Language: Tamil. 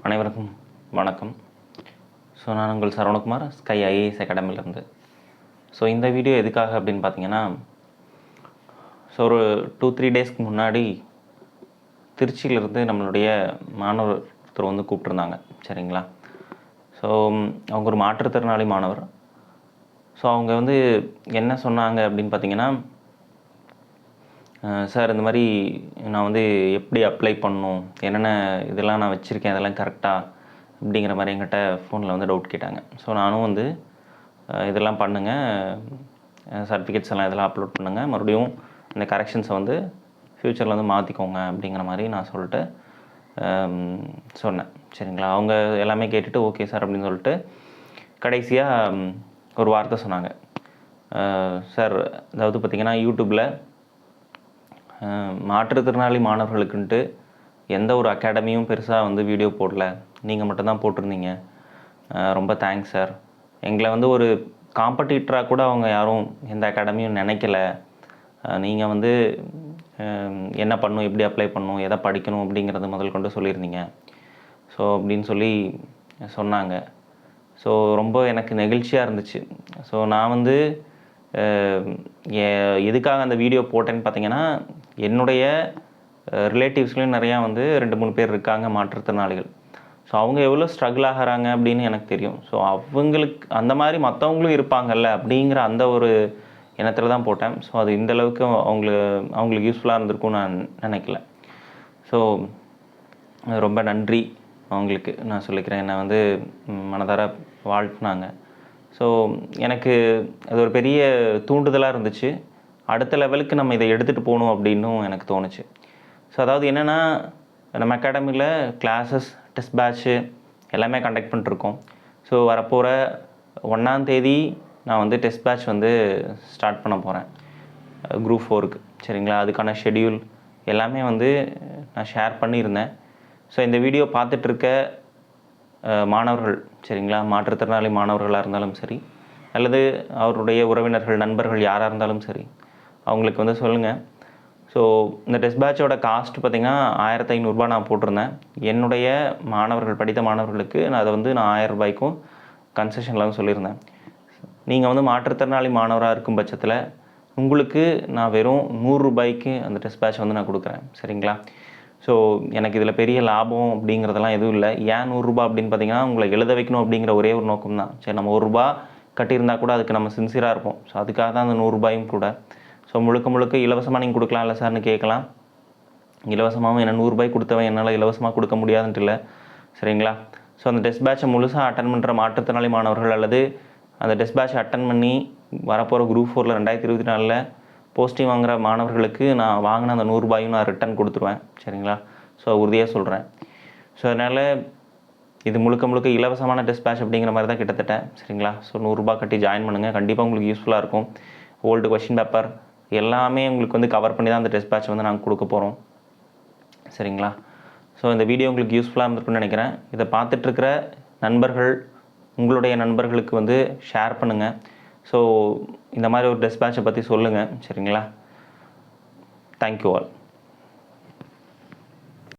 அனைவருக்கும் வணக்கம். நான் உங்கள் சரவணகுமார், ஸ்கை ஐஏஎஸ் அகாடமிலேருந்து. இந்த வீடியோ எதுக்காக அப்படின்னு பார்த்தீங்கன்னா, ஒரு 2-3 டேஸ்க்கு முன்னாடி திருச்சியிலேருந்து நம்மளுடைய மாணவர் ஒருத்தர் வந்து கூப்பிட்ருந்தாங்க. சரிங்களா? அவங்க ஒரு மாற்றுத்திறனாளி மாணவர். அவங்க வந்து என்ன சொன்னாங்க அப்படின்னு பார்த்தீங்கன்னா, சார் இந்த மாதிரி நான் வந்து எப்படி அப்ளை பண்ணணும், என்னென்ன இதெல்லாம் நான் வச்சுருக்கேன், அதெல்லாம் கரெக்டாக அப்படிங்கிற மாதிரி என்கிட்ட ஃபோனில் வந்து டவுட் கேட்டாங்க. நானும் வந்து இதெல்லாம் பண்ணுங்கள், சர்டிஃபிகேட்ஸ் எல்லாம் இதெல்லாம் அப்லோட் பண்ணுங்கள், மறுபடியும் இந்த கரெக்ஷன்ஸை வந்து ஃப்யூச்சரில் வந்து மாற்றிக்கோங்க அப்படிங்கிற மாதிரி நான் சொல்லிட்டு சொன்னேன். சரிங்களா? அவங்க எல்லாமே கேட்டுட்டு ஓகே சார் அப்படின்னு சொல்லிட்டு கடைசியாக ஒரு வார்த்தை சொன்னாங்க. சார், அதாவது பார்த்திங்கன்னா யூடியூப்பில் மாற்றுத்திறனாளி மாணவர்களுக்குன்ட்டு எந்த ஒரு அகாடமியும் பெருசாக வந்து வீடியோ போடல, நீங்கள் மட்டும்தான் போட்டிருந்தீங்க. ரொம்ப தேங்க்ஸ் சார். எங்களை வந்து ஒரு காம்படிட்டராக கூட அவங்க யாரும் எந்த அகாடமியும் நினைக்கல. நீங்கள் வந்து என்ன பண்ணணும், எப்படி அப்ளை பண்ணணும், எதை படிக்கணும் அப்படிங்கிறது முதல் கொண்டு சொல்லியிருந்தீங்க. அப்படின்னு சொல்லி சொன்னாங்க. ரொம்ப எனக்கு நெகிழ்ச்சியாக இருந்துச்சு. நான் வந்து எதுக்காக அந்த வீடியோ போட்டேன்னு பார்த்தீங்கன்னா, என்னுடைய ரிலேட்டிவ்ஸ்லேயும் நிறையா வந்து 2-3 பேர் இருக்காங்க மாற்றுத்திறனாளிகள். அவங்க எவ்வளோ ஸ்ட்ரகிள் ஆகிறாங்க அப்படின்னு எனக்கு தெரியும். அவங்களுக்கு அந்த மாதிரி மற்றவங்களும் இருப்பாங்கல்ல அப்படிங்கிற அந்த ஒரு எண்ணத்தில் தான் போட்டேன். அது இந்தளவுக்கு அவங்களுக்கு யூஸ்ஃபுல்லாக இருந்திருக்கும்னு நான் நினைக்கல. ரொம்ப நன்றி அவங்களுக்கு நான் சொல்லிக்கிறேன். என்னை வந்து மனதார வாழ்த்துனாங்க. எனக்கு அது ஒரு பெரிய தூண்டுதலாக இருந்துச்சு. அடுத்த லெவலுக்கு நம்ம இதை எடுத்துகிட்டு போகணும் அப்படின்னும் எனக்கு தோணுச்சு. அதாவது என்னென்னா, நம்ம அகாடமியில் கிளாஸஸ், டெஸ்ட் பேட்ச்சு எல்லாமே கண்டக்ட் பண்ணிட்டுருக்கோம். வரப்போகிற 1ஆம் தேதி நான் வந்து டெஸ்ட் பேட்ச் வந்து ஸ்டார்ட் பண்ண போகிறேன், குரூப் 4க்கு. சரிங்களா? அதுக்கான ஷெட்யூல் எல்லாமே வந்து நான் ஷேர் பண்ணியிருந்தேன். இந்த வீடியோ பார்த்துட்ருக்க மாணவர்கள், சரிங்களா, மாற்றுத்திறனாளி மாணவர்களாக இருந்தாலும் சரி, அல்லது அவருடைய உறவினர்கள், நண்பர்கள் யாராக இருந்தாலும் சரி, அவங்களுக்கு வந்து சொல்லுங்கள். இந்த டெஸ்ட் பேட்சோட காஸ்ட் பார்த்திங்கன்னா 1500 நான் போட்டிருந்தேன். என்னுடைய மாணவர்கள், படித்த மாணவர்களுக்கு நான் அதை வந்து நான் 1000 ரூபாய்க்கும் கன்செஷனில் சொல்லியிருந்தேன். நீங்கள் வந்து மாற்றுத்திறனாளி மாணவராக இருக்கும் பட்சத்தில் உங்களுக்கு நான் வெறும் 100 ரூபாய்க்கு அந்த டெஸ்ட் பேட்ச் வந்து நான் கொடுக்குறேன். சரிங்களா? எனக்கு இதில் பெரிய லாபம் அப்படிங்கிறதெல்லாம் எதுவும் இல்லை. ஏன் 100 ரூபா அப்படின்னு பார்த்தீங்கன்னா, உங்களை எழுத வைக்கணும் அப்படிங்கிற ஒரே ஒரு நோக்கம் தான். சரி, நம்ம 1 ரூபா கட்டியிருந்தால் கூட அதுக்கு நம்ம சின்சியராக இருப்போம். அதுக்காக தான் அந்த 100 ரூபாயும் கூட. முழுக்க இலவசமாக நீங்கள் கொடுக்கலாம்ல சார்னு கேட்கலாம். இலவசமாகவும் என்ன 100 ரூபாய் கொடுத்தவன் என்னால் இலவசமாக கொடுக்க முடியாதுன்ட்டு இல்லை. சரிங்களா? அந்த டெஸ்ட் பேட்சை முழுசாக அட்டன் பண்ணுற மாற்றுத்திறனாளி மாணவர்கள், அல்லது அந்த டெஸ்ட் பேட்சை அட்டன் பண்ணி வரப்போகிற குரூப் 4ல் 2024 போஸ்டிங் வாங்குகிற மாணவர்களுக்கு நான் வாங்கின அந்த 100 ரூபாயும் நான் ரிட்டன் கொடுத்துருவேன். சரிங்களா? உறுதியாக சொல்கிறேன். அதனால் இது முழுக்க இலவசமான டெஸ்ட் பேட்ச் அப்படிங்கிற மாதிரி தான் கிட்டத்தட்ட. சரிங்களா? 100 ரூபா கட்டி ஜாயின் பண்ணுங்கள். கண்டிப்பாக உங்களுக்கு யூஸ்ஃபுல்லாக இருக்கும். ஓல்டு கொஷின் பேப்பர் எல்லாமே உங்களுக்கு வந்து கவர் பண்ணி தான் அந்த டெஸ்ட் பேட்ச் வந்து நாங்கள் கொடுக்க போகிறோம். சரிங்களா? இந்த வீடியோ உங்களுக்கு யூஸ்ஃபுல்லாக இருந்திருக்குன்னு நினைக்கிறேன். இதை பார்த்துட்ருக்கிற நண்பர்கள், உங்களுடைய நண்பர்களுக்கு வந்து ஷேர் பண்ணுங்கள். இந்த மாதிரி ஒரு டெஸ்ட் பேட்சை பற்றி சொல்லுங்கள். சரிங்களா? Thank you all.